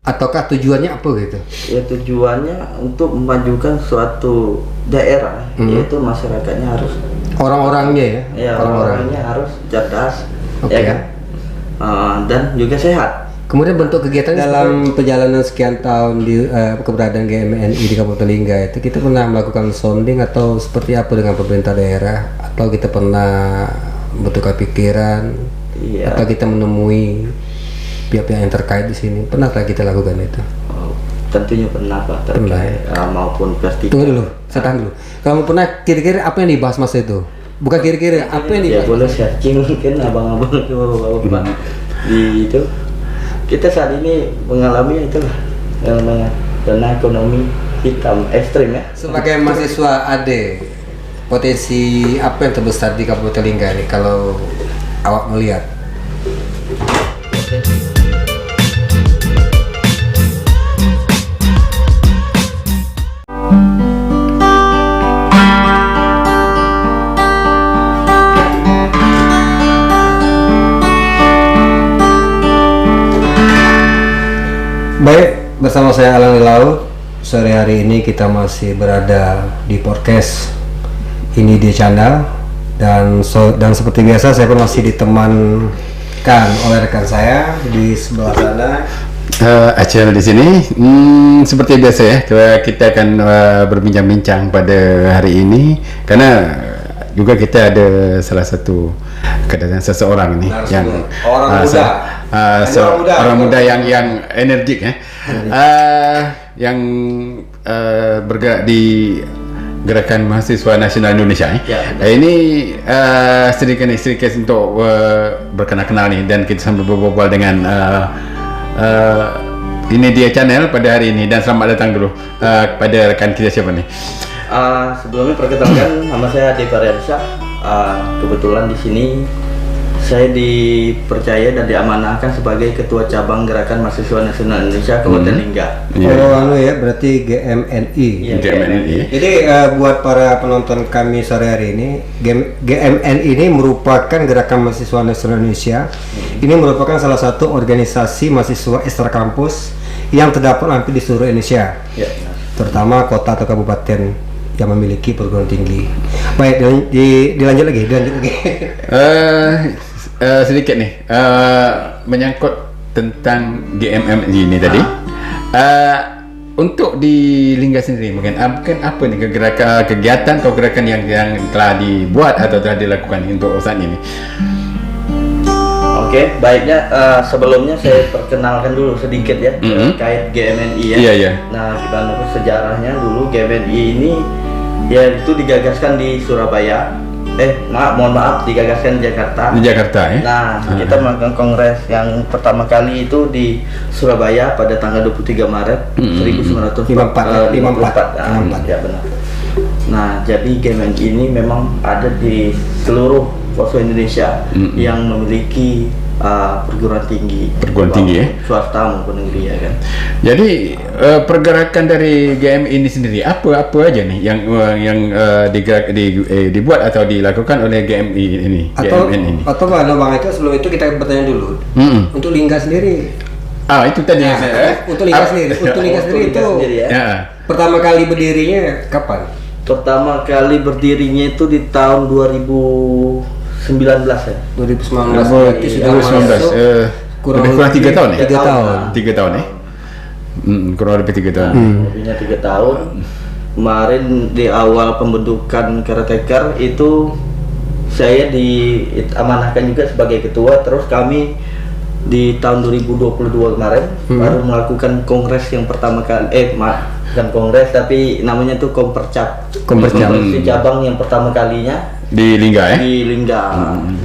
Ataukah tujuannya apa gitu? Ya tujuannya untuk memajukan suatu daerah, yaitu masyarakatnya harus Orang-orangnya ya? orang-orangnya harus cerdas, Oke. ya kan? Dan juga sehat. Kemudian bentuk kegiatan dalam perjalanan sekian tahun di keberadaan GMNI di Kabupaten Lingga itu, kita pernah melakukan sounding atau seperti apa dengan pemerintah daerah, atau kita pernah bertukar pikiran, atau kita menemui pihak-pihak yang terkait di sini? Pernahkah kita lakukan itu? Tentunya pernah Pak, terkait maupun vertikal. Tunggu dulu, saya tahan dulu. Kalau pernah, kira-kira apa yang dibahas masa itu? Bukan kira-kira, apa yang Ya dibahas? boleh searching mungkin abang-abang itu bapak-bapak di itu. Kita saat ini mengalami itulah yang namanya dana ekonomi hitam ekstrim ya. Sebagai mahasiswa AD, potensi apa yang terbesar di Kabupaten Lingga ini kalau awak melihat? Baik, bersama saya Alan Laut. Sore hari ini kita masih berada di podcast ini di channel, dan seperti biasa saya pun masih ditemankan oleh rekan saya di sebelah sana. Acel di sini. Seperti biasa ya, kita akan berbincang-bincang pada hari ini karena juga kita ada salah satu kedatangan seseorang ini yang orang muda yang energik ya, yang bergerak di Gerakan Mahasiswa Nasional Indonesia ini sedikit untuk berkenal-kenal nih, dan kita sambil berbual dengan ini dia channel pada hari ini. Dan selamat datang dulu kepada rekan kita, siapa nih? Sebelumnya perkenalkan, nama saya Ade Faryansyah. Kebetulan di sini saya dipercaya dan diamanahkan sebagai Ketua Cabang Gerakan Mahasiswa Nasional Indonesia Kabupaten Lingga. Berarti GMNI. GMNI. Jadi buat para penonton kami sore hari ini, GMNI ini merupakan Gerakan Mahasiswa Nasional Indonesia. Ini merupakan salah satu organisasi mahasiswa ekstra kampus yang terdapat hampir di seluruh Indonesia, terutama kota atau kabupaten yang memiliki perguruan tinggi. Baik, dilanjut lagi. Sedikit nih menyangkut tentang GMMG ini tadi. Untuk di Lingga sendiri mungkin apa nih kegiatan atau gerakan yang telah dibuat atau telah dilakukan untuk saat ini? Oke, baiknya sebelumnya saya perkenalkan dulu sedikit ya terkait GMNI ya. Iya. Nah, gimana sejarahnya dulu GMNI ini ya itu digagaskan di Surabaya. Mohon maaf, digagaskan di Jakarta. Di Jakarta ya. Nah, kita melakukan kongres yang pertama kali itu di Surabaya pada tanggal 23 Maret 1954. Ya benar. Nah, jadi GMNI ini memang ada di seluruh pelosok Indonesia yang memiliki perguruan tinggi ya, swasta maupun negeri ya kan. Jadi pergerakan dari GMI ini sendiri apa aja nih yang dibuat atau dilakukan oleh GMI ini? Atau Bang itu sebelum itu kita bertanya dulu untuk Lingga sendiri. Itu tadi untuk Lingga sendiri. Untuk Lingga sendiri itu pertama kali berdirinya kapan? Pertama kali berdirinya itu di tahun 2019 ya. 2019. Berarti sudah kurang 3 tahun ya? 3 tahun ya? Kurang lebih 3 tahun. Lebihnya 3 tahun. Kemarin di awal pembentukan caretaker itu saya diamanahkan juga sebagai ketua. Terus kami di tahun 2022 kemarin baru melakukan kongres yang pertama kali, bukan kongres tapi namanya tuh Kompercap. Konferensi cabang yang pertama kalinya di Lingga ya? Di Lingga.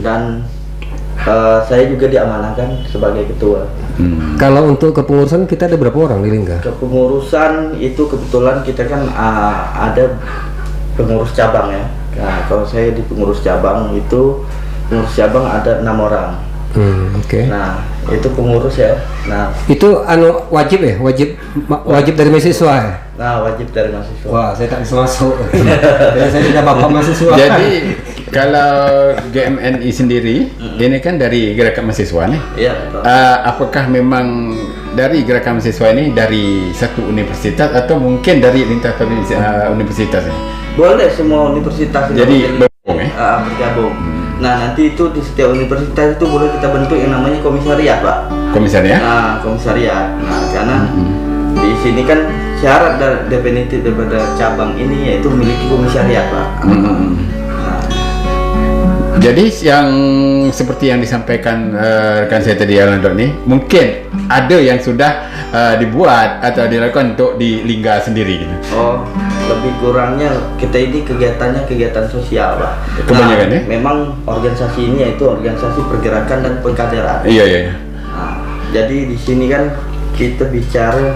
Dan saya juga diamanahkan sebagai ketua. Kalau untuk kepengurusan kita ada berapa orang di Lingga? Kepengurusan itu kebetulan kita kan ada pengurus cabang ya. Nah, kalau saya di pengurus cabang itu pengurus cabang ada 6 orang. Nah, itu pengurus ya. Nah, itu wajib ya? Wajib dari mahasiswa ya? Nah, wajib dari mahasiswa. Wah, saya tak bisa masuk. Dan saya tidak bapak mahasiswa. Jadi kalau GMNI sendiri ini kan dari gerakan mahasiswa nih. Iya. Apakah memang dari gerakan mahasiswa ini dari satu universitas atau mungkin dari lintas universitas ya? Boleh semua universitas. Jadi bergabung bergabung. Nah, nanti itu di setiap universitas itu boleh kita bentuk yang namanya komisariat, Pak. Komisariat? Nah, komisariat. Nah, karena di sini kan syarat definitif daripada cabang ini yaitu memiliki komisariat, Pak. Jadi yang seperti yang disampaikan rekan saya tadi Alan ini, mungkin ada yang sudah dibuat atau dilakukan untuk di Lingga sendiri gitu. Oh, lebih kurangnya kita ini kegiatannya kegiatan sosial, Pak. Kebanyakan ya? Memang organisasi ini yaitu organisasi pergerakan dan pengkaderan. Iya. Nah, jadi di sini kan kita bicara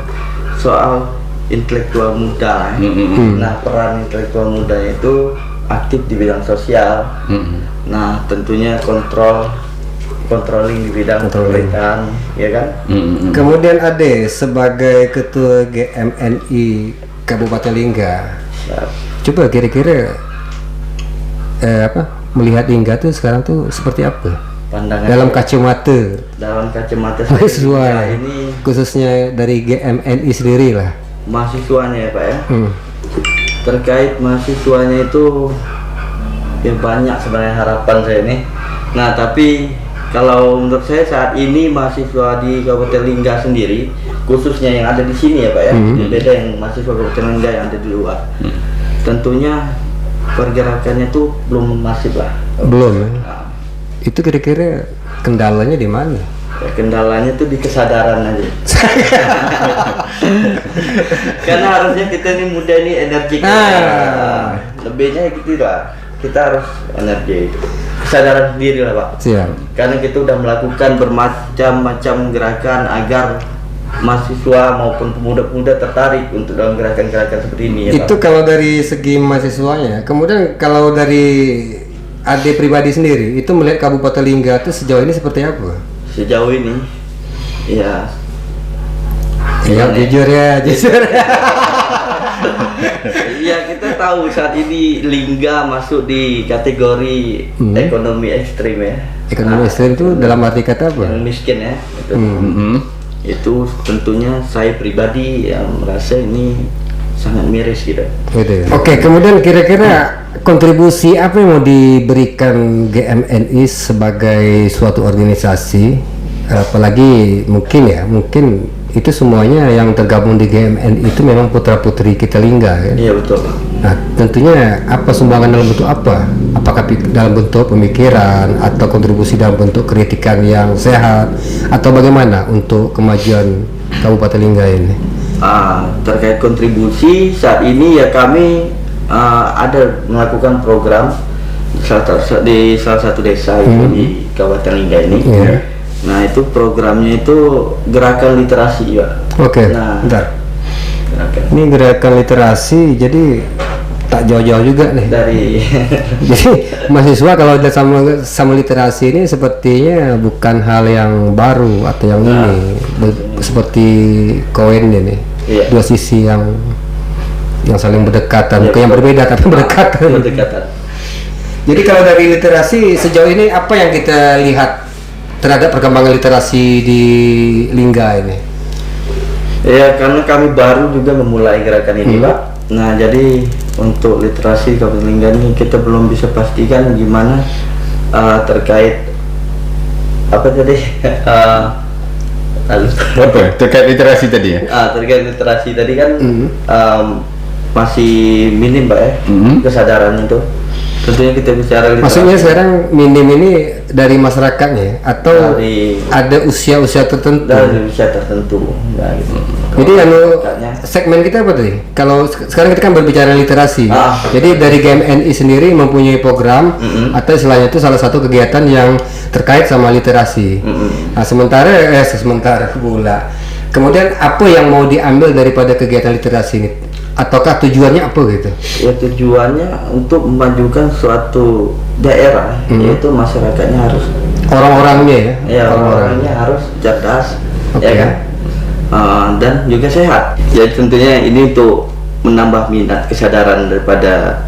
soal intelektual muda. Nah, peran intelektual muda itu aktif di bidang sosial. Nah, tentunya controlling di bidang pemerintahan, ya kan? Kemudian Ade sebagai ketua GMNI Kabupaten Lingga, coba kira-kira melihat Lingga tuh sekarang tuh seperti apa? Pandangan dalam kacamata mahasiswa ini, khususnya dari GMNI sendiri lah. Mahasiswanya ya, Pak ya. Terkait mahasiswanya itu ya banyak sebenarnya harapan saya ini. Nah, tapi kalau menurut saya saat ini mahasiswa di Kabupaten Lingga sendiri, khususnya yang ada di sini ya, Pak ya, beda yang mahasiswa Kabupaten Lingga yang ada di luar. Tentunya pergerakannya tuh belum masif lah. Belum. Nah, itu kira-kira kendalanya di mana? Ya, kendalanya tuh di kesadaran aja. Karena harusnya kita ini muda ini energik. Lebihnya gitu lah. Kita harus energi itu. Kesadaran sendiri lah, Pak. Siap. Karena kita udah melakukan bermacam-macam gerakan agar mahasiswa maupun pemuda-pemuda tertarik untuk dalam gerakan-gerakan seperti ini ya, itu Pak. Kalau dari segi mahasiswanya. Kemudian kalau dari Ade pribadi sendiri, itu melihat Kabupaten Lingga itu sejauh ini seperti apa? Sejauh ini ya jujur ya. Iya, kita tahu saat ini Lingga masuk di kategori ekonomi ekstrim ya. Ekonomi ekstrim itu dalam arti kata apa? Yang miskin ya. Itu tentunya saya pribadi yang merasa ini sangat miris gitu. Oke, kemudian kira-kira kontribusi apa yang mau diberikan GMNI sebagai suatu organisasi, apalagi mungkin itu semuanya yang tergabung di GMNI itu memang putra-putri kita Lingga kan? Iya, betul. Nah, tentunya apa sumbangan dalam bentuk apa? Apakah dalam bentuk pemikiran atau kontribusi dalam bentuk kritikan yang sehat atau bagaimana untuk kemajuan Kabupaten Lingga ini? Terkait kontribusi saat ini ya kami ada melakukan program di salah satu desa itu di Kabupaten Lingga ini. Nah, itu programnya itu gerakan literasi ya. Oke. Nah, bentar. Ini gerakan literasi, jadi tak jauh-jauh juga nih dari. Jadi mahasiswa kalau ada sama literasi ini sepertinya bukan hal yang baru atau yang ini, seperti koin ini. Iya. Dua sisi yang saling berdekatan, bukan yang berbeda tapi berdekatan. Jadi kalau dari literasi sejauh ini apa yang kita lihat terhadap perkembangan literasi di Lingga ini? Ya, karena kami baru juga memulai gerakan ini, Pak. Nah, jadi untuk literasi Kabupaten Lingga ini kita belum bisa pastikan gimana terkait apa tadi? Apa? Terkait literasi tadi ya? Terkait literasi tadi kan masih minim, Pak ya, kesadaran itu. Tentunya kita bicara literasi. Maksudnya sekarang minim ini dari masyarakatnya atau ada usia-usia tertentu? Dari usia tertentu. Nah, gitu. Jadi segmen kita apa tadi? Kalau sekarang kita kan berbicara literasi. Jadi dari GMNI sendiri mempunyai program atau istilahnya itu salah satu kegiatan yang terkait sama literasi. Nah, sementara pula. Kemudian apa yang mau diambil daripada kegiatan literasi ini? Ataukah tujuannya apa gitu? Ya, tujuannya untuk memajukan suatu daerah, yaitu masyarakatnya harus orang-orangnya ya. Ya, orang-orangnya harus cerdas, ya kan? Dan juga sehat. Jadi tentunya ini untuk menambah minat kesadaran daripada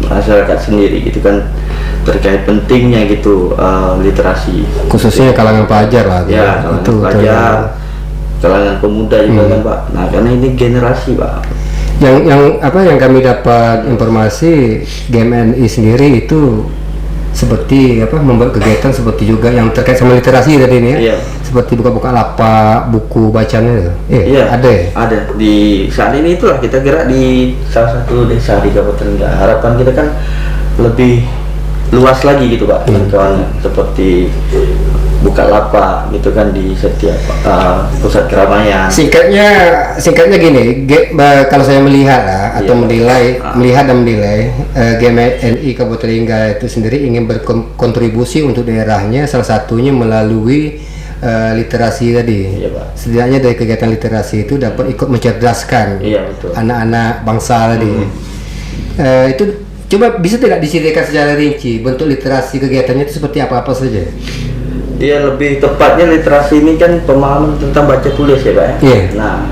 masyarakat sendiri gitu kan, terkait pentingnya gitu literasi. Khususnya kalangan pelajar lah. Ya, kalangan pelajar. kalangan pemuda juga kan Pak. Nah karena ini generasi Pak. Yang kami dapat informasi GMNI sendiri itu seperti membuat kegiatan seperti juga yang terkait sama literasi tadi ini ya. Iya. Seperti buka-buka lapak, buku bacanya. Iya. Ada ya? Ada di saat ini itulah kita gerak di salah satu desa di Kabupaten Linga. Harapan kita kan lebih luas lagi gitu Pak jangkauannya, seperti buka lapak gitu kan di setiap pusat keramaian. Singkatnya gini, kalau saya melihat atau melihat dan menilai GMNI Kabupaten Lingga itu sendiri ingin berkontribusi untuk daerahnya, salah satunya melalui literasi tadi. Iya, Pak. Setidaknya dari kegiatan literasi itu dapat ikut mencerdaskan anak-anak bangsa tadi. Itu coba bisa tidak diceritakan secara rinci bentuk literasi kegiatannya itu seperti apa saja? Iya, lebih tepatnya literasi ini kan pemahaman tentang baca tulis ya Pak ya. Yeah. Nah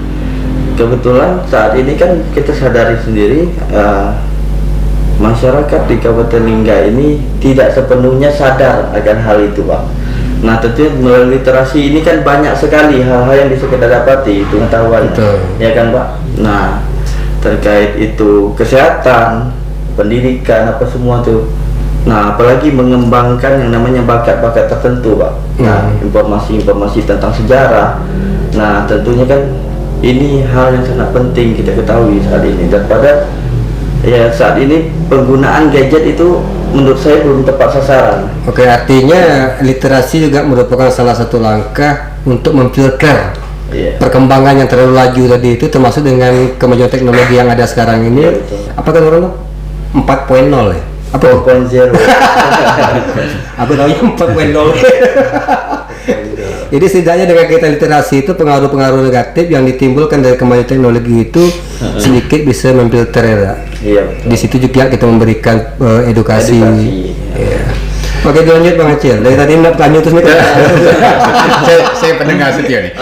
kebetulan saat ini kan kita sadari sendiri masyarakat di Kabupaten Lingga ini tidak sepenuhnya sadar akan hal itu Pak. Nah tentunya melalui literasi ini kan banyak sekali hal-hal yang bisa kita dapati, pengetahuan ya kan Pak. Nah terkait itu kesehatan, pendidikan, apa semua tuh. Nah, apalagi mengembangkan yang namanya bakat-bakat tertentu, Pak. Nah, informasi-informasi tentang sejarah. Nah, tentunya kan ini hal yang sangat penting kita ketahui saat ini. Daripada ya saat ini penggunaan gadget itu menurut saya belum tepat sasaran. Oke, artinya literasi juga merupakan salah satu langkah untuk memfilter perkembangan yang terlalu laju tadi itu, termasuk dengan kemajuan teknologi yang ada sekarang ini. Ya, betul. Apa kan orang 4.0 ya? Apa 4.0? Aku tahu 4.0. Jadi setidaknya dengan kita literasi itu pengaruh-pengaruh negatif yang ditimbulkan dari kemajuan teknologi itu sedikit bisa memfilter ya. Iya. Di situ juga kita memberikan edukasi. Ya. Oke, dilanjut Bang Acil. Dari tadi nak tanya terus nih. saya pendengar setia nih.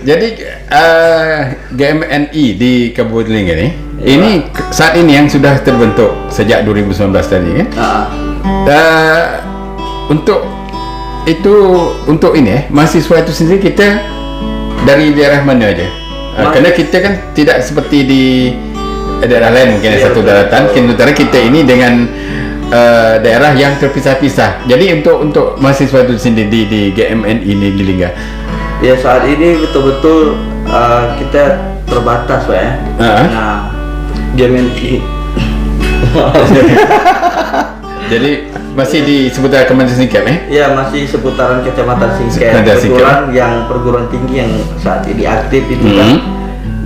Jadi GMNI di Kabupaten Lingga nih, ini saat ini yang sudah terbentuk sejak 2019 tadi kan? Untuk ini mahasiswa itu sendiri kita dari daerah mana aja? Karena kita kan tidak seperti di daerah lain mungkin satu daratan. Sementara kita ini dengan daerah yang terpisah-pisah. Jadi untuk mahasiswa itu sendiri di GMNI ini di Lingga. Ya saat ini betul-betul kita terbatas Pak ya. Nah GMNI jadi masih di seputaran Kecamatan Singkep ya, masih seputaran Kecamatan Singkep. Kebetulan yang perguruan tinggi yang saat ini aktif itu kan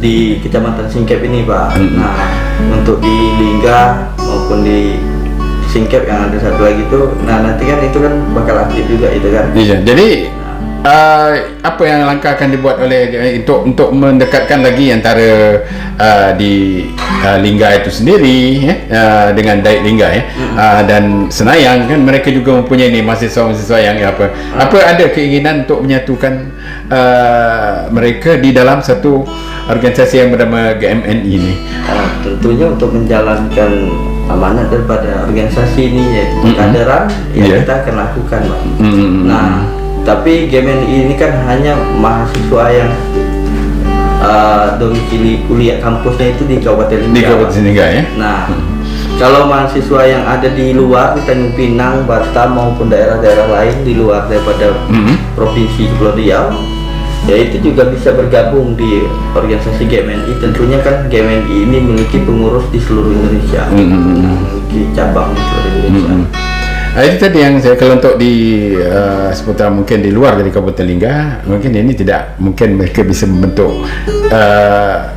di Kecamatan Singkep ini Pak. Nah untuk di Lingga maupun di Singkep yang ada satu lagi itu, nah nanti kan itu kan bakal aktif juga itu kan. Iya, jadi apa yang langkah akan dibuat oleh untuk mendekatkan lagi antara di Lingga itu sendiri dengan Daik Lingga dan Senayang kan, mereka juga mempunyai ni mahasiswa-mahasiswa yang apa ada keinginan untuk menyatukan mereka di dalam satu organisasi yang bernama GMNI ini. Tentunya untuk menjalankan amanat daripada organisasi ini yaitu pengkaderan yang kita akan lakukan Pak. Nah tapi GMNI ini kan hanya mahasiswa yang domisili kuliah kampusnya itu di Kabupaten Lingga. Di Kabupaten Lingga ya. Nah, kalau mahasiswa yang ada di luar di Tanjung Pinang, Batam maupun daerah-daerah lain di luar daripada provinsi Kepulauan Riau, ya itu juga bisa bergabung di organisasi GMNI. Tentunya kan GMNI ini memiliki pengurus di seluruh Indonesia, memiliki cabang di seluruh Indonesia. Itu tadi yang saya, kalau untuk di seputar mungkin di luar dari Kabupaten Lingga, mungkin ini tidak mungkin mereka bisa membentuk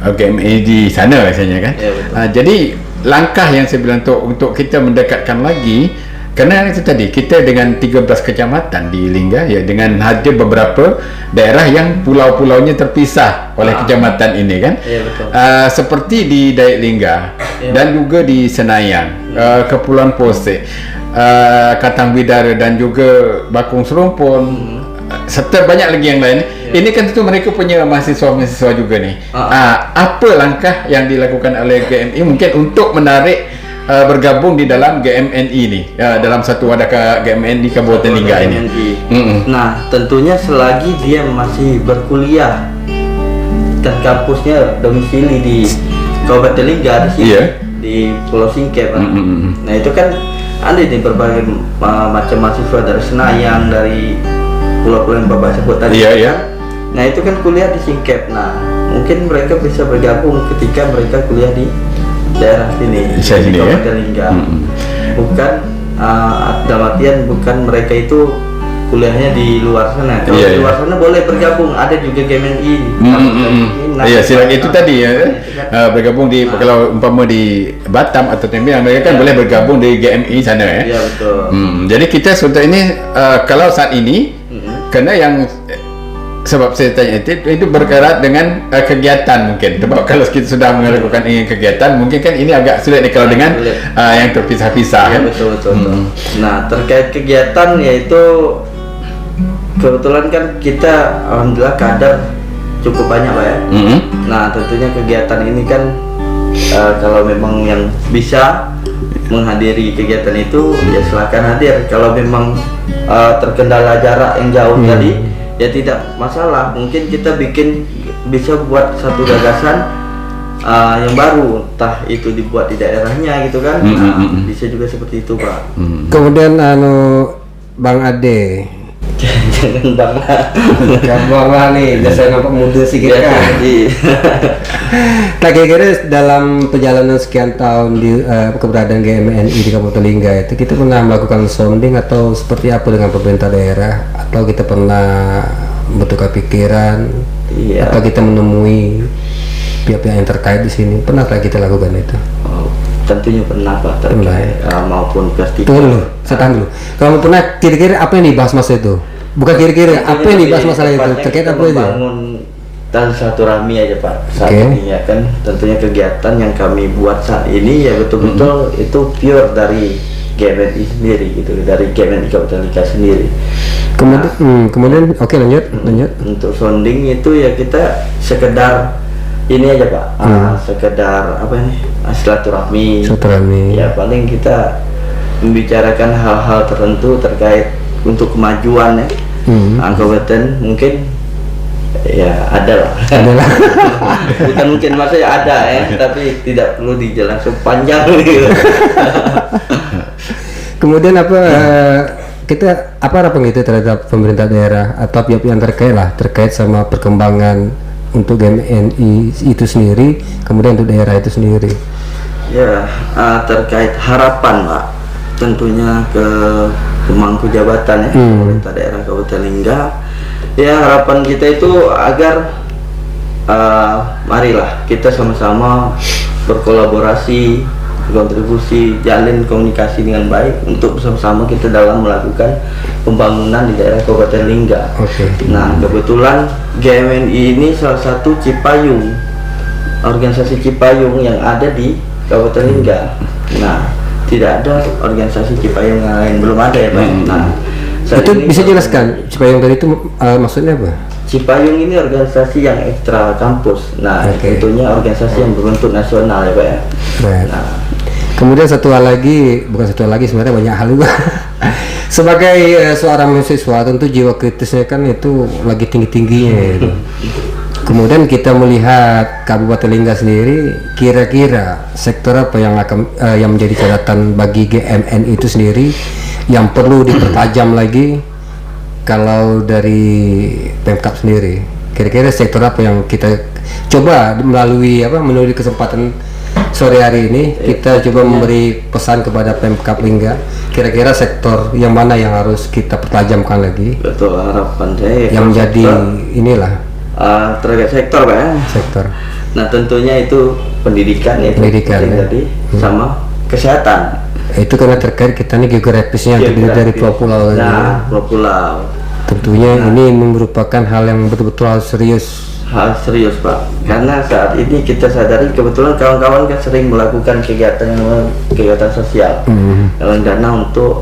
GMNI di sana rasanya kan. Ya, jadi langkah yang saya bilang untuk kita mendekatkan lagi, karena itu tadi kita dengan 13 kecamatan di Lingga ya, dengan ada beberapa daerah yang pulau-pulaunya terpisah oleh kecamatan ini kan. Ya, betul. Seperti di Daik Lingga dan juga di Senayang, Kepulauan Posek, Katang Bidara dan juga Bakung Serumpun, serta banyak lagi yang lain. Ini kan tentu mereka punya mahasiswa-mahasiswa juga nih. Apa langkah yang dilakukan oleh GMI mungkin untuk menarik bergabung di dalam GMNI ini, dalam satu wadah GMNI Kabupaten Lingga ini? Nah tentunya selagi dia masih berkuliah dan kampusnya domisili di Kabupaten Lingga di sini, Iya. di Pulau Singkep, Pak. Mm-mm. Nah itu kan ada di berbagai macam mahasiswa dari Senayan, dari pulau-pulau yang Bapak sebut tadi. Iya, iya. Nah itu kan kuliah di Singkep. Nah mungkin mereka bisa bergabung ketika mereka kuliah di daerah sini, Saya di sini, ya. Kabupaten Lingga. Mm-mm. Bukan dalam artian bukan mereka itu kuliahnya di luar sana. Kalau Iya, di iya. luar sana boleh bergabung. Ada juga GMNI. Iya, silang itu tadi ya. Bergabung di kalau umpama di Batam atau Tembiang, mereka kan Iya. boleh bergabung di GMI sana ya. Iya betul. Jadi kita sebetulnya ini kalau saat ini karena yang sebab saya tanya itu berkaitan dengan kegiatan mungkin. Sebab kalau kita sudah melakukan kegiatan, mungkin kan ini agak sulit nih kalau dengan Sulit. yang terpisah-pisah. Iya Kan? betul. Nah terkait kegiatan yaitu kebetulan kan kita alhamdulillah kadar cukup banyak Pak ya. Nah tentunya kegiatan ini kan kalau memang yang bisa menghadiri kegiatan itu ya silakan hadir. Kalau memang terkendala jarak yang jauh tadi ya tidak masalah. Mungkin kita bisa buat satu gagasan yang baru, entah itu dibuat di daerahnya gitu kan. Nah, bisa juga seperti itu Pak. Kemudian Bang Ade, Jangan Bang nih, biasa nampak muda sedikit kan. Nah, kira-kira dalam perjalanan sekian tahun di keberadaan GMNI di Kabupaten Lingga itu kita pernah melakukan sounding atau seperti apa dengan pemerintah daerah, atau kita pernah bertukar pikiran, Iya. atau kita menemui pihak-pihak yang terkait di sini, pernahkah kita lakukan itu? Oh, tentunya pernah Pak, Pernah, terkait maupun plastik. Tunggu dulu, saya tahan dulu. Kalau pernah, kira-kira apa yang dibahas masa itu? Bukan kira-kira, apa yang dibahas masalah itu? Terkait apa itu? Membangun dan silaturahmi aja Pak. Saat Oke. ini ya kan tentunya kegiatan yang kami buat saat ini ya betul-betul itu pure dari GMNI sendiri gitu, dari GMNI Kabupaten Lingga sendiri. Kemudian, oke lanjut. Untuk sounding itu ya kita sekedar ini aja Pak, sekedar apa ini silaturahmi. Silaturahmi. Ya paling kita membicarakan hal-hal tertentu terkait untuk kemajuan ya kabupaten mungkin ya ada lah. Bukan mungkin maksudnya ada ya, tapi tidak perlu dijelaskan panjang gitu. Kemudian kita apa harapan kita terhadap pemerintah daerah atau pihak yang terkait sama perkembangan untuk GMNI itu sendiri, kemudian untuk daerah itu sendiri? Ya terkait harapan Pak, tentunya ke pemangku jabatan ya pemerintah daerah Kabupaten Lingga. Ya harapan kita itu agar marilah kita sama-sama berkolaborasi, berkontribusi, jalin komunikasi dengan baik untuk bersama-sama kita dalam melakukan pembangunan di daerah Kabupaten Lingga. Oke. Nah kebetulan GMNI ini salah satu Cipayung, organisasi Cipayung yang ada di Kabupaten Lingga. Nah tidak ada organisasi Cipayung yang lain, belum ada ya Pak. Nah saat Itu ini bisa jelaskan Cipayung tadi itu maksudnya apa? Cipayung ini organisasi yang ekstra kampus. Nah Oke. tentunya organisasi yang berbentuk nasional ya Pak ya. Right. Nah Kemudian bukan satu hal lagi, sebenarnya banyak hal juga. Sebagai seorang mahasiswa, tentu jiwa kritisnya kan itu lagi tinggi-tingginya gitu. Kemudian kita melihat Kabupaten Lingga sendiri, kira-kira sektor apa yang yang menjadi catatan bagi GMN itu sendiri yang perlu dipertajam lagi kalau dari Pemkab sendiri? Kira-kira sektor apa yang kita coba melalui kesempatan sore hari ini kita coba memberi pesan kepada Pemkab Lingga, kira-kira sektor yang mana yang harus kita pertajamkan lagi, betul harapan saya yang menjadi inilah terkait sektor Pak ya. sektor. Nah tentunya itu pendidikan ya, Pendidikan, penting ya. tadi sama kesehatan. Itu karena terkait kita ini geografisnya terdiri dari pulau-pulau. Nah pulau-pulau Tentunya ini merupakan hal yang betul-betul harus serius. hal serius Pak, karena saat ini kita sadari kebetulan kawan-kawan kan sering melakukan kegiatan sosial dalam dana untuk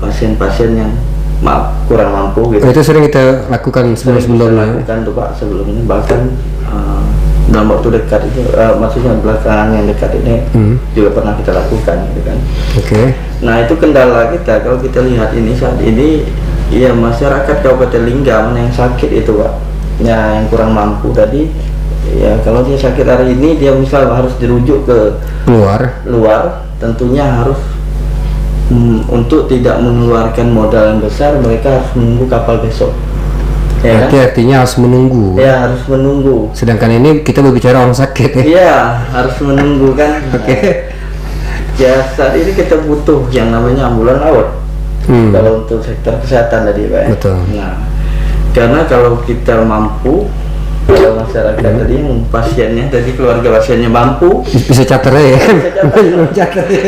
pasien-pasien yang kurang mampu gitu. Itu sering kita lakukan sebelum-sebelumnya. Lakukan tuh Pak sebelumnya, bahkan dalam waktu dekat itu maksudnya belakangan yang dekat ini juga pernah kita lakukan gitu kan. Oke. Nah itu kendala kita kalau kita lihat ini saat ini ya masyarakat Kabupaten Lingga mana yang sakit itu Pak, ya yang kurang mampu tadi Ya kalau dia sakit hari ini, dia misal harus dirujuk ke luar, tentunya harus untuk tidak mengeluarkan modal yang besar, mereka harus menunggu kapal besok. Ya, Berarti artinya harus menunggu. Ya, harus menunggu. Sedangkan ini kita berbicara orang sakit ya. Iya, harus menunggu kan. Oke. Ya, saat ini kita butuh yang namanya ambulan laut. Kalau untuk sektor kesehatan tadi, Pak. Betul. Nah, karena kalau kita mampu, kalau masyarakat tadi yang pasiennya, tadi keluarga pasiennya mampu, Bisa cater ya.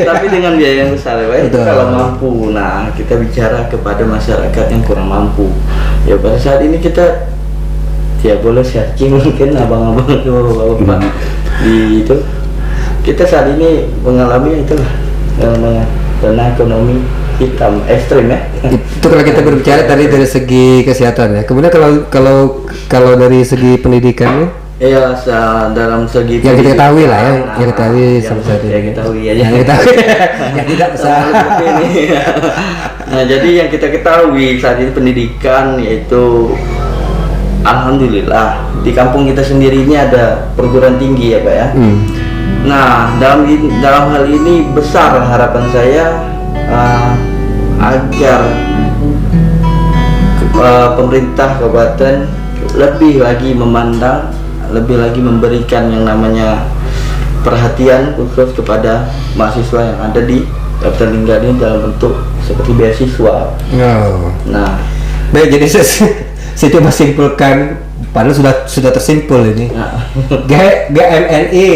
tapi dengan biaya yang besar, ya, Pak. Itu Betul. kalau mampu. Nah, kita bicara kepada masyarakat yang kurang mampu. Ya pada saat ini kita ya boleh searching mungkin abang-abang itu bapak di itu, kita saat ini mengalami itulah namanya dana ekonomi hitam ekstrim ya. Itu kalau kita berbicara tadi dari segi kesehatan ya. Kemudian kalau dari segi pendidikan ya, Iya, dalam segi yang kita ketahui lah ya, pendidikan, yang ketahui sampai saat ini. yang ketahui aja. Yang kita yang tidak usah. Nah, jadi yang kita ketahui saat ini pendidikan yaitu alhamdulillah di kampung kita sendiri ini ada perguruan tinggi ya, Pak ya. Nah, dalam hal ini besar harapan saya agar pemerintah kabupaten lebih lagi memandang, lebih lagi memberikan yang namanya perhatian khusus kepada mahasiswa yang ada di Kabupaten Lingga ini dalam bentuk seperti beasiswa. Oh. Nah, Baik, jadi saya coba simpulkan, padahal sudah tersimpul ini. GMNI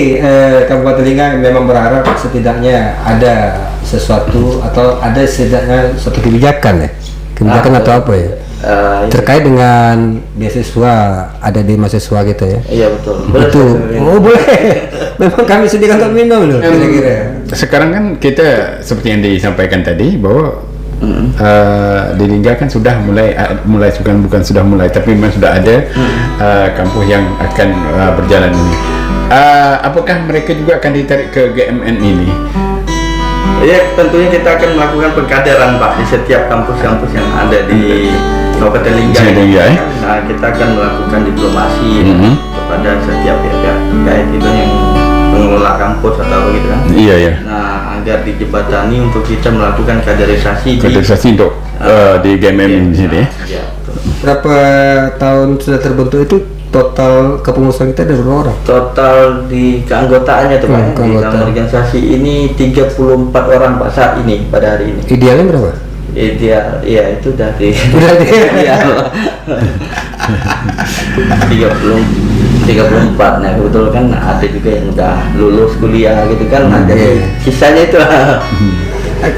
Kabupaten Lingga memang berharap setidaknya ada sesuatu atau ada setidaknya suatu kebijakan ya, atau apa ya, terkait dengan beasiswa ada di mahasiswa gitu ya. Iya betul. Itu boleh. Memang kami sediakan untuk minum loh kira-kira. Sekarang kan kita seperti yang disampaikan tadi bahwa di Lingga kan sudah mulai bukan sudah mulai, tapi memang sudah ada kampus yang akan berjalan ini. Apakah mereka juga akan ditarik ke GMN ini? Ya, tentunya kita akan melakukan pengkaderan Pak di setiap kampus-kampus yang ada di Kabupaten Lingga. Nah, kita akan melakukan diplomasi kepada setiap pihak terkait itu yang pengelola kampus atau begitu kan. Iya ya. Nah, agar dijembatani untuk kita melakukan kaderisasi untuk di GMM di sini. Ya, betul. Berapa tahun sudah terbentuk itu? Total kepengurusan kita ada berapa orang? Total di keanggotaannya tuh Pak, di dalam organisasi ini 34 orang Pak saat ini pada hari ini. Idealnya berapa? Ideal, ya itu dari Udah ideal 34. Nah kebetulan kan ada juga yang udah lulus kuliah gitu kan, ada sisanya itu.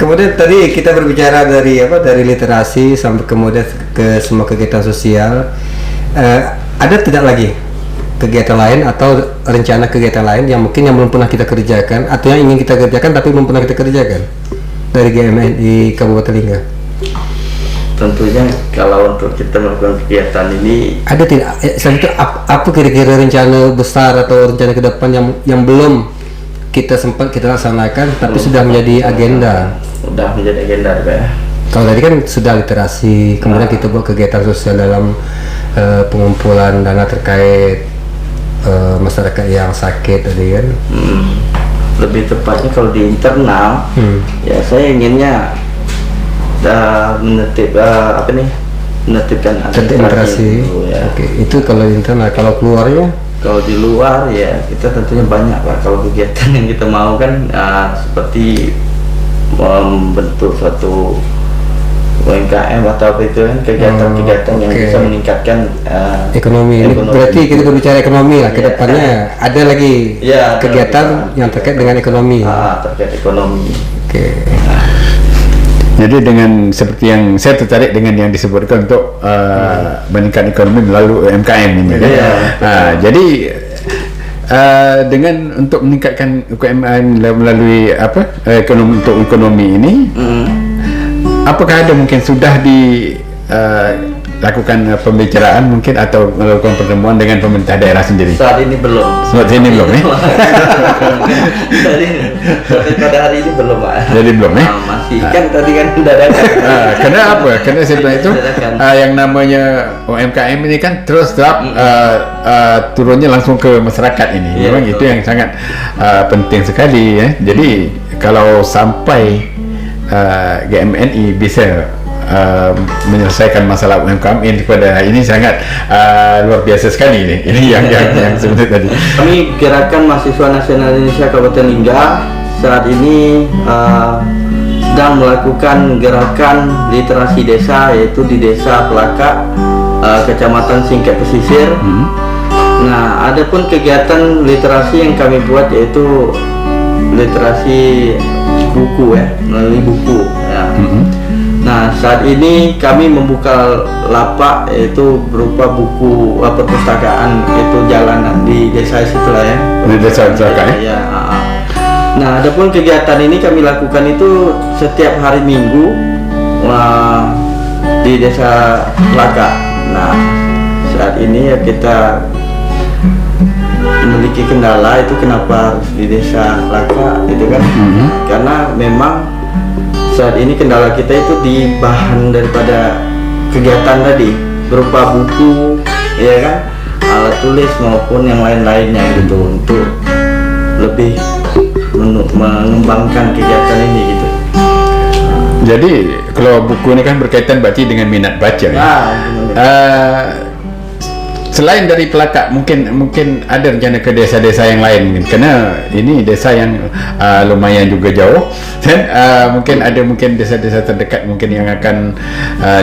Kemudian tadi kita berbicara dari literasi sampai kemudian ke semua kegiatan sosial. Ada tidak lagi kegiatan lain atau rencana kegiatan lain yang mungkin yang belum pernah kita kerjakan atau yang ingin kita kerjakan tapi belum pernah kita kerjakan dari GMNI Kabupaten Lingga? Tentunya kalau untuk kita melakukan kegiatan ini ada tidak? Selain itu apa kira-kira rencana besar atau rencana ke depan yang belum kita laksanakan tapi sudah menjadi agenda? Sudah menjadi agenda ya. Kalau tadi kan sudah literasi, kemudian kita buat kegiatan sosial dalam pengumpulan dana terkait masyarakat yang sakit tadi kan. Lebih tepatnya kalau di internal, ya saya inginnya menetapkan administrasi. Ya. Oke, itu kalau internal. Kalau keluarnya? Kalau di luar ya kita tentunya banyak Pak. Kalau kegiatan yang kita mau kan seperti membentuk suatu UMKM atau apa itu kan, kegiatan-kegiatan yang bisa meningkatkan ekonomi. Berarti kita berbicara ekonomi lah, kedepannya ada lagi kegiatan yang terkait dengan ekonomi. Terkait ekonomi. Oke. Jadi dengan seperti yang saya tertarik dengan yang disebutkan untuk meningkatkan ekonomi melalui UMKM ini. Jadi dengan untuk meningkatkan UMKM melalui ekonomi ini. Apakah ada mungkin sudah lakukan pembicaraan mungkin atau melakukan pertemuan dengan pemerintah daerah sendiri? Saat ini belum. Saat ini belum ya? Sampai pada hari ini belum, Pak. Jadi belum ya? Masih kan tadi kan dadakan. Karena apa? Karena sebenarnya itu Dadakan. yang namanya UMKM ini kan terus turunnya langsung ke masyarakat ini. Iya, Memang betul. itu yang sangat penting sekali ya. Jadi kalau sampai GMNI bisa menyelesaikan masalah UMKM ini pada ini sangat luar biasa sekali ini. Ini yang sebenarnya tadi. Kami Gerakan Mahasiswa Nasional Indonesia Kabupaten Lingga saat ini sedang melakukan gerakan literasi desa, yaitu di Desa Pelaka, Kecamatan Singkep Pesisir. Nah, adapun kegiatan literasi yang kami buat yaitu literasi buku ya, melalui buku ya. Nah, saat ini kami membuka lapak yaitu berupa buku perpustakaan itu jalanan di desa situlah ya. Di desa Pelaka ya? Ya. Nah, adapun kegiatan ini kami lakukan itu setiap hari Minggu di Desa Pelaka. Nah, saat ini ya kita memiliki kendala itu kenapa harus di Desa Pelaka itu kan? Karena memang saat ini kendala kita itu di bahan daripada kegiatan tadi berupa buku, ya kan, alat tulis maupun yang lain-lainnya gitu untuk lebih mengembangkan kegiatan ini gitu. Jadi kalau buku ini kan berkaitan berarti dengan minat baca ya. Selain dari Pelaka mungkin ada rencana ke desa-desa yang lain mungkin, karena ini desa yang lumayan juga jauh dan mungkin desa-desa terdekat mungkin yang akan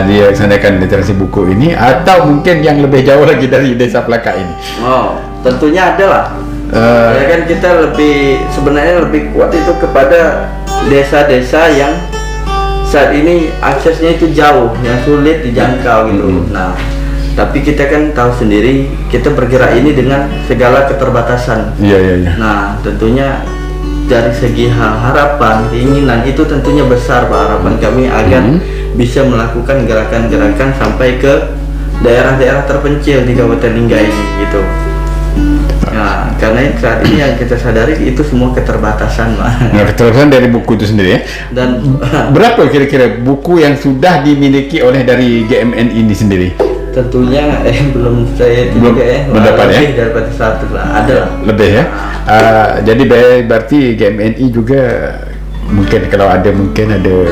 dilaksanakan literasi buku ini, atau mungkin yang lebih jauh lagi dari Desa Pelaka ini. Oh, tentunya ada lah. Ya kan kita sebenarnya lebih kuat itu kepada desa-desa yang saat ini aksesnya itu jauh, yang sulit dijangkau gitu. Nah, tapi kita kan tahu sendiri kita bergerak ini dengan segala keterbatasan. Iya. Nah, tentunya dari segi harapan, keinginan itu tentunya besar, Pak, harapan kami agar bisa melakukan gerakan-gerakan sampai ke daerah-daerah terpencil di Kabupaten Lingga ini gitu. Nah, karena saat ini yang kita sadari itu semua keterbatasan, Pak. Nah, keterbatasan dari buku itu sendiri ya. Dan berapa kira-kira buku yang sudah dimiliki oleh dari GMN ini sendiri? tentunya belum saya Belum dapat ya? lebih daripada 100 lah, ada lah. Lebih ya. Jadi berarti GMNI juga mungkin kalau ada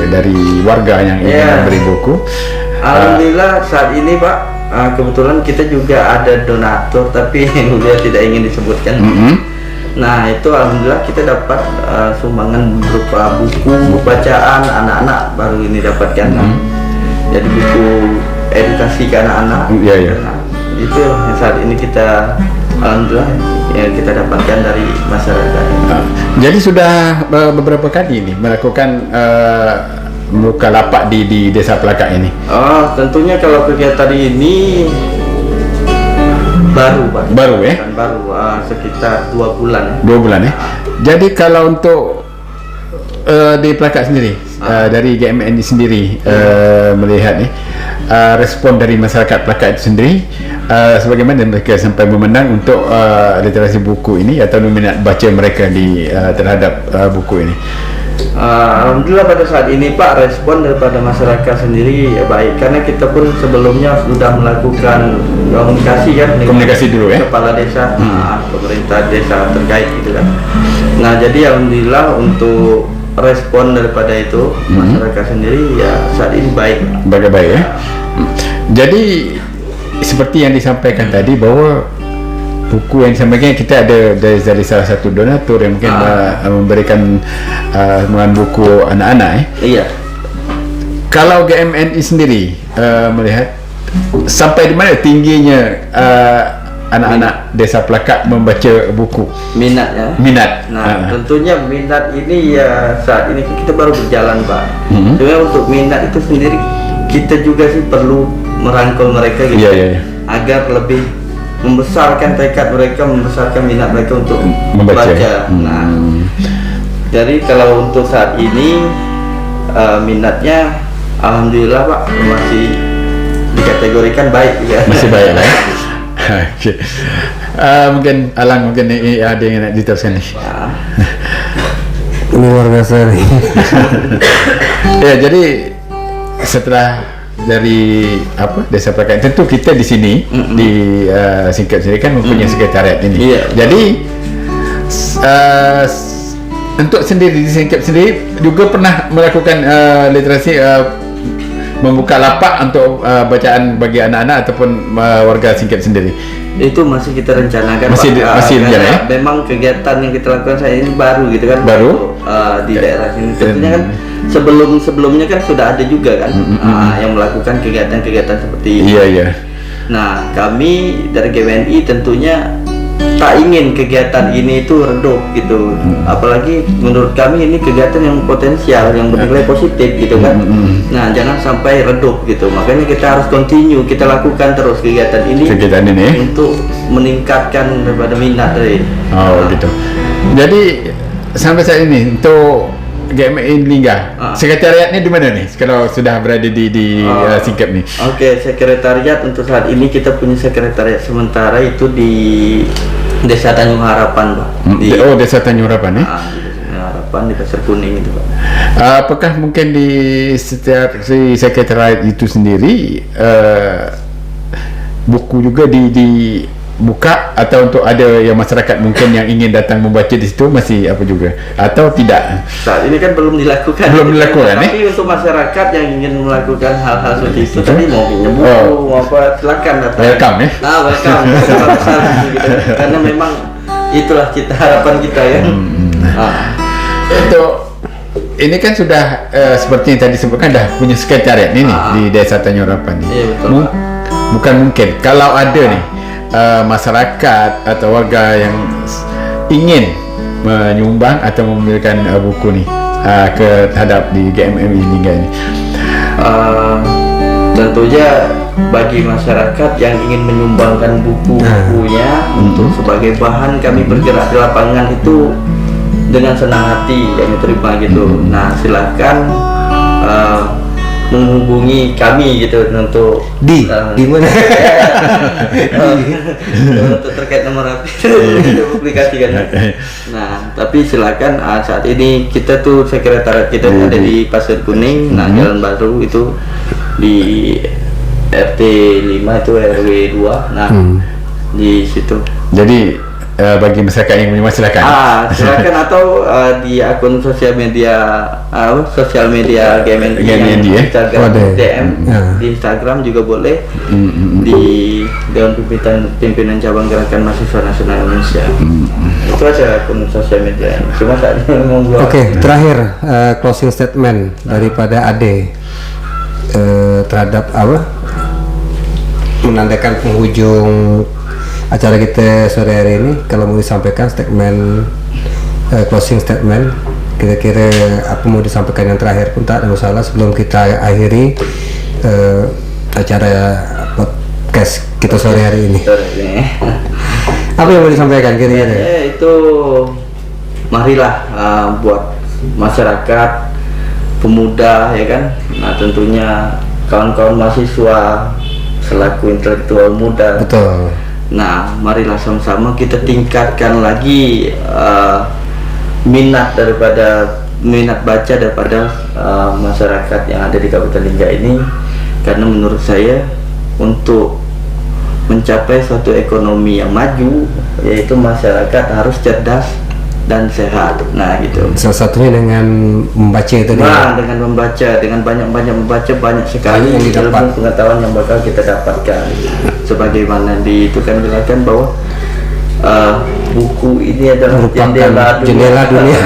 dari warga yang ingin memberi buku. Alhamdulillah saat ini, Pak, kebetulan kita juga ada donatur tapi dia tidak ingin disebutkan. Nah, itu alhamdulillah kita dapat sumbangan berupa buku bacaan anak-anak baru ini dapatkan. Jadi buku edukasi ke anak-anak. Nah, itu yang saat ini kita alhamdulillah yang kita dapatkan dari masyarakat. Jadi sudah beberapa kali ini melakukan membuka lapak di Desa Pelaka ini. Oh, tentunya kalau kegiatan ini baru, Pak. Baru ya? Baru sekitar 2 bulan. 2 bulan ya. Jadi kalau untuk di Pelaka sendiri, dari GMNI sendiri melihat nih respon dari masyarakat Pelaka itu sendiri, sebagaimana mereka sampai memenang untuk literasi buku ini atau minat baca mereka terhadap buku ini. Alhamdulillah pada saat ini, Pak, respon daripada masyarakat sendiri baik, karena kita pun sebelumnya sudah melakukan komunikasi kan dengan dulu ya, kepala desa, pemerintah desa terkait gitu kan. Nah, jadi alhamdulillah untuk respon daripada itu masyarakat sendiri ya saat ini baik ya. Jadi seperti yang disampaikan tadi bahwa buku yang disampaikan kita ada dari salah satu donatur yang mungkin memberikan buku anak-anak Iya. Kalau GMNI sendiri melihat sampai di mana tingginya anak-anak Desa Pelaka membaca buku minat. Nah, tentunya minat ini ya saat ini kita baru berjalan, Pak. Sebenarnya untuk minat itu sendiri kita juga sih perlu merangkul mereka gitu, agar lebih membesarkan tekad mereka, membesarkan minat mereka untuk membaca. Nah, jadi kalau untuk saat ini minatnya alhamdulillah, Pak, masih dikategorikan baik ya. Masih baik lah. Okey. Mungkin Alang mungkin ada yang nak diteruskan ni. Ini luar biasa nih. Ya, jadi setelah dari Desa Prakat, tentu kita di sini di Singkep sendiri kan mempunyai sekretariat ini. Iya. Jadi untuk sendiri di Singkep sendiri juga pernah melakukan literasi, membuka lapak untuk bacaan bagi anak-anak ataupun warga Singkep sendiri. Itu masih kita rencanakan, Masih rencana, ya? Memang kegiatan yang kita lakukan saat ini baru gitu kan, Baru? di daerah sini. Tentunya kan sebelumnya kan sudah ada juga kan yang melakukan kegiatan-kegiatan seperti ini. Iya. Nah, kami dari GMNI tentunya tak ingin kegiatan ini itu redup gitu. Apalagi menurut kami ini kegiatan yang potensial, yang bernilai positif gitu kan. Nah, jangan sampai redup gitu. Makanya kita harus continue, kita lakukan terus kegiatan ini untuk meningkatkan daripada minat dari. Gitu. Jadi sampai saat ini untuk GMI Lingga, sekretariatnya di mana nih? Kalau sudah berada di Singkep nih. Oke, sekretariat untuk saat ini kita punya sekretariat sementara itu di Desa Tanjung Harapan, Pak. Desa Tanjung Harapan di Desa Harapan di Pasar Kuning itu, Pak. Apakah mungkin di setiap sekretariat itu sendiri buku juga dibuka, atau untuk ada yang masyarakat mungkin yang ingin datang membaca di situ masih juga atau tidak? Saat ini kan belum dilakukan. Tapi untuk masyarakat yang ingin melakukan hal-hal seperti itu tadi mau pinjam buku, mau apa, silakan datang. Welcome ya. Welcome. Gitu. Karena memang itulah harapan kita ya. Itu ini kan sudah seperti yang tadi sebutkan, dah punya sekretariat ini di Desa Tanjung Harapan ini. Iya, betul. Bukan mungkin kalau ada nih masyarakat atau warga yang ingin menyumbang atau memberikan buku nih terhadap di GMI Lingga ini. Tentunya bagi masyarakat yang ingin menyumbangkan buku-bukunya untuk sebagai bahan kami bergerak di lapangan itu dengan senang hati kami terima gitu. Nah, silakan menghubungi kami gitu untuk di mana untuk terkait nomor HP publikasikan. Nah, tapi silakan saat ini kita tuh sekretariat kita ada di Pasar Kuning, Jalan Baru itu di RT 5 itu RW 2. Nah, di situ. Jadi bagi masyarakat yang menyumbang silakan. Silakan atau di akun sosial media GMNI Instagram, DM di Instagram juga boleh, di Dewan Pimpinan Cabang Gerakan Mahasiswa Nasional Indonesia. Itu aja akun sosial media. Cuma saat ini ngomong. Oke, terakhir closing statement daripada Ade terhadap menandakan penghujung acara kita sore hari ini. Kalau mau disampaikan statement, closing statement, kira-kira apa mau disampaikan yang terakhir pun tak ada masalah sebelum kita akhiri acara podcast kita sore hari ini. Apa yang mau disampaikan kira-kira? Itu marilah buat masyarakat, pemuda ya kan. Nah, tentunya kawan-kawan mahasiswa selaku intelektual muda. Betul. Nah, marilah sama-sama kita tingkatkan lagi minat baca daripada masyarakat yang ada di Kabupaten Lingga ini, karena menurut saya untuk mencapai suatu ekonomi yang maju, yaitu masyarakat harus cerdas dan sehat. Nah, gitu. Salah satunya dengan membaca itu. Dengan membaca, dengan banyak-banyak membaca, banyak sekali ilmu pengetahuan yang bakal kita dapatkan. Sebagaimana itu kan bilang bahwa buku ini adalah jendela dunia.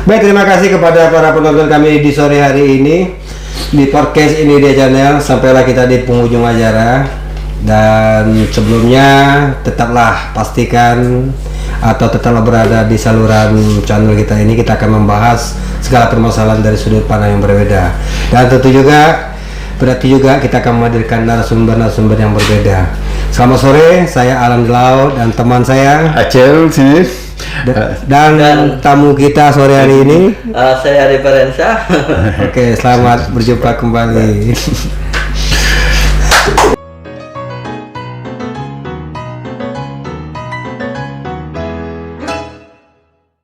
Baik, terima kasih kepada para penonton kami di sore hari ini di podcast ini dia channel. Sampailah kita di penghujung acara, dan sebelumnya tetaplah pastikan atau tetaplah berada di saluran channel kita ini. Kita akan membahas segala permasalahan dari sudut pandang yang berbeda, dan tentu juga berarti juga kita akan menghadirkan narasumber yang berbeda. Selamat sore, saya Alan Laut dan teman saya Acel sini dan tamu kita sore hari ini saya Ade Parensa. Oke, selamat berjumpa kembali.